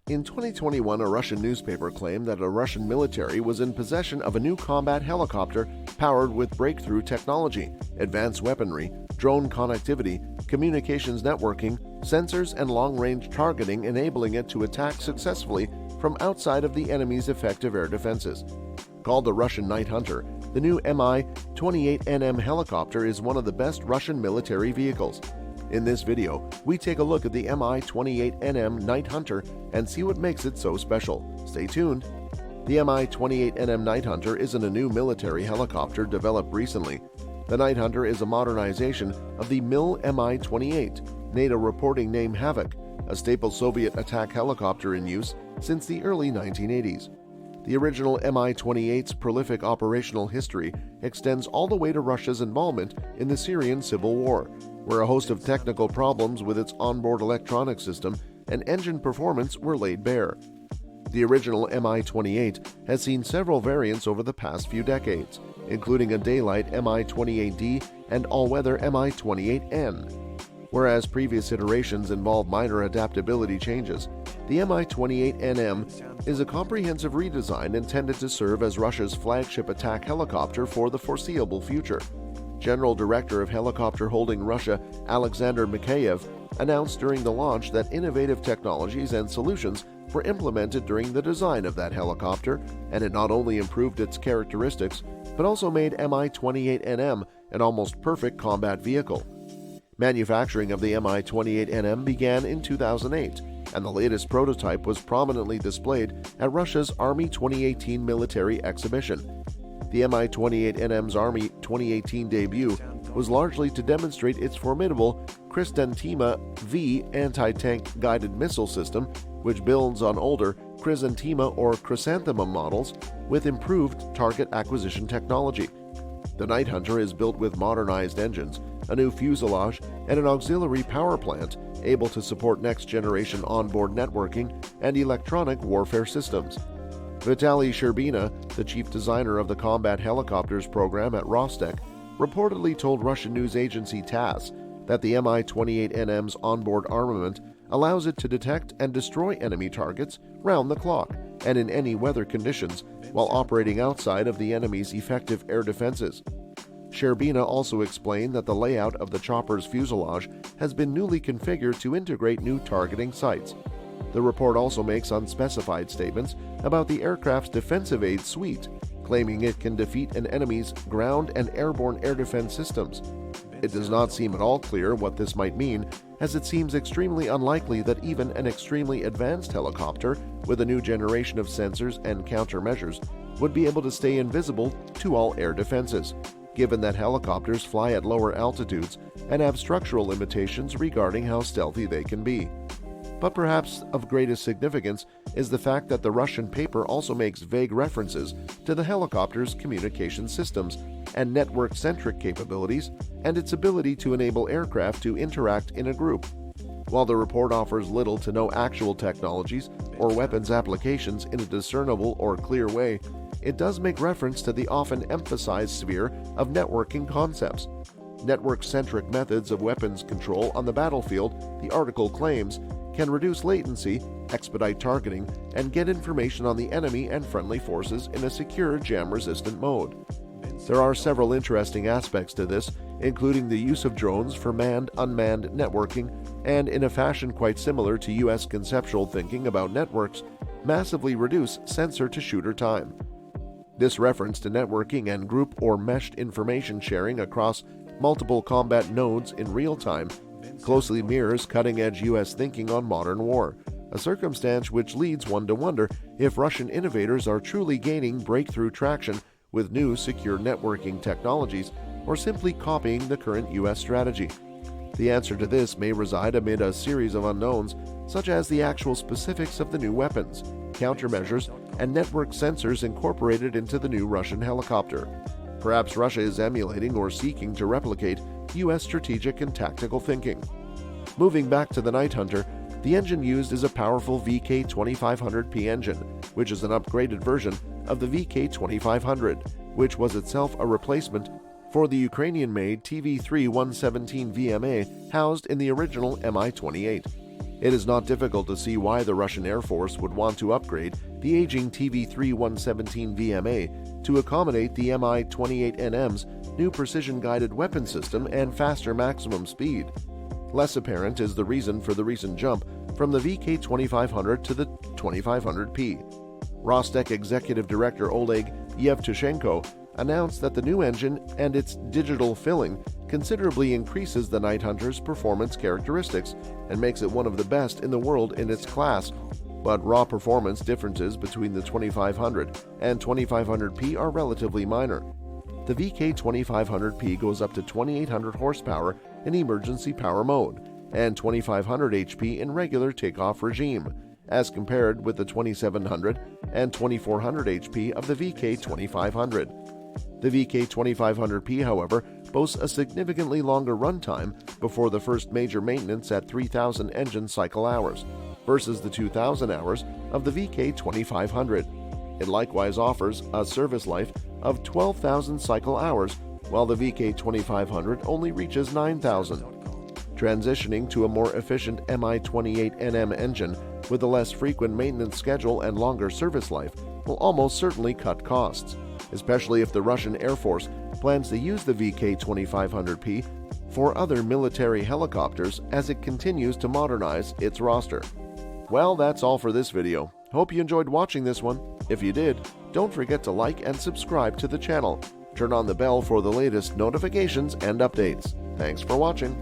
In 2021, a Russian newspaper claimed that a Russian military was in possession of a new combat helicopter powered with breakthrough technology, advanced weaponry, drone connectivity, communications networking, sensors, and long-range targeting, enabling it to attack successfully from outside of the enemy's effective air defenses. Called the Russian Night Hunter, the new Mi-28NM helicopter is one of the best Russian military vehicles. In this video, we take a look at the Mi-28NM Night Hunter and see what makes it so special. Stay tuned. The Mi-28NM Night Hunter isn't a new military helicopter developed recently. The Night Hunter is a modernization of the Mi-28, NATO reporting name Havoc, a staple Soviet attack helicopter in use since the early 1980s. The original Mi-28's prolific operational history extends all the way to Russia's involvement in the Syrian civil war, where a host of technical problems with its onboard electronic system and engine performance were laid bare. The original Mi-28 has seen several variants over the past few decades, including a daylight Mi-28D and all-weather Mi-28N. Whereas previous iterations involved minor adaptability changes, the Mi-28NM is a comprehensive redesign intended to serve as Russia's flagship attack helicopter for the foreseeable future. General Director of Helicopter Holding Russia, Alexander Mikheyev, announced during the launch that innovative technologies and solutions were implemented during the design of that helicopter, and it not only improved its characteristics, but also made Mi-28NM an almost perfect combat vehicle. Manufacturing of the Mi-28NM began in 2008, and the latest prototype was prominently displayed at Russia's Army 2018 military exhibition. The Mi-28NM's Army 2018 debut was largely to demonstrate its formidable Chrysantima V anti-tank guided missile system, which builds on older Chrysantima or Chrysanthemum models with improved target acquisition technology. The Night Hunter is built with modernized engines, a new fuselage, and an auxiliary power plant able to support next-generation onboard networking and electronic warfare systems. Vitaly Sherbina, the chief designer of the combat helicopters program at Rostec, reportedly told Russian news agency TASS that the Mi-28NM's onboard armament allows it to detect and destroy enemy targets round the clock and in any weather conditions while operating outside of the enemy's effective air defenses. Sherbina also explained that the layout of the chopper's fuselage has been newly configured to integrate new targeting sights. The report also makes unspecified statements about the aircraft's defensive aid suite, claiming it can defeat an enemy's ground and airborne air defense systems. It does not seem at all clear what this might mean, as it seems extremely unlikely that even an extremely advanced helicopter with a new generation of sensors and countermeasures would be able to stay invisible to all air defenses, given that helicopters fly at lower altitudes and have structural limitations regarding how stealthy they can be. But perhaps of greatest significance is the fact that the Russian paper also makes vague references to the helicopter's communication systems and network-centric capabilities and its ability to enable aircraft to interact in a group. While the report offers little to no actual technologies or weapons applications in a discernible or clear way, it does make reference to the often emphasized sphere of networking concepts. Network-centric methods of weapons control on the battlefield, the article claims, can reduce latency, expedite targeting, and get information on the enemy and friendly forces in a secure, jam-resistant mode. There are several interesting aspects to this, including the use of drones for manned-unmanned networking, and in a fashion quite similar to U.S. conceptual thinking about networks, massively reduce sensor-to-shooter time. This reference to networking and group or meshed information sharing across multiple combat nodes in real time closely mirrors cutting-edge U.S. thinking on modern war, a circumstance which leads one to wonder if Russian innovators are truly gaining breakthrough traction with new secure networking technologies or simply copying the current U.S. strategy. The answer to this may reside amid a series of unknowns, such as the actual specifics of the new weapons, countermeasures, and network sensors incorporated into the new Russian helicopter. Perhaps Russia is emulating or seeking to replicate U.S. strategic and tactical thinking. Moving back to the Night Hunter, the engine used is a powerful VK2500P engine, which is an upgraded version of the VK2500, which was itself a replacement for the Ukrainian-made TV3-117 VMA housed in the original Mi-28. It is not difficult to see why the Russian Air Force would want to upgrade the aging TV-3-117 VMA to accommodate the Mi-28NM's new precision-guided weapon system and faster maximum speed. Less apparent is the reason for the recent jump from the VK-2500 to the 2500P. Rostec Executive Director Oleg Yevtushenko announced that the new engine and its digital filling considerably increases the Night Hunter's performance characteristics and makes it one of the best in the world in its class, but raw performance differences between the 2500 and 2500P are relatively minor. The VK-2500P goes up to 2800 horsepower in emergency power mode and 2500 HP in regular takeoff regime, as compared with the 2700 and 2400 HP of the VK-2500. The VK-2500P, however, boasts a significantly longer runtime before the first major maintenance at 3,000 engine cycle hours, versus the 2,000 hours of the VK-2500. It likewise offers a service life of 12,000 cycle hours, while the VK-2500 only reaches 9,000. Transitioning to a more efficient Mi-28NM engine with a less frequent maintenance schedule and longer service life will almost certainly cut costs, especially if the Russian Air Force plans to use the VK-2500P for other military helicopters as it continues to modernize its roster. Well, that's all for this video. Hope you enjoyed watching this one. If you did, don't forget to like and subscribe to the channel. Turn on the bell for the latest notifications and updates. Thanks for watching.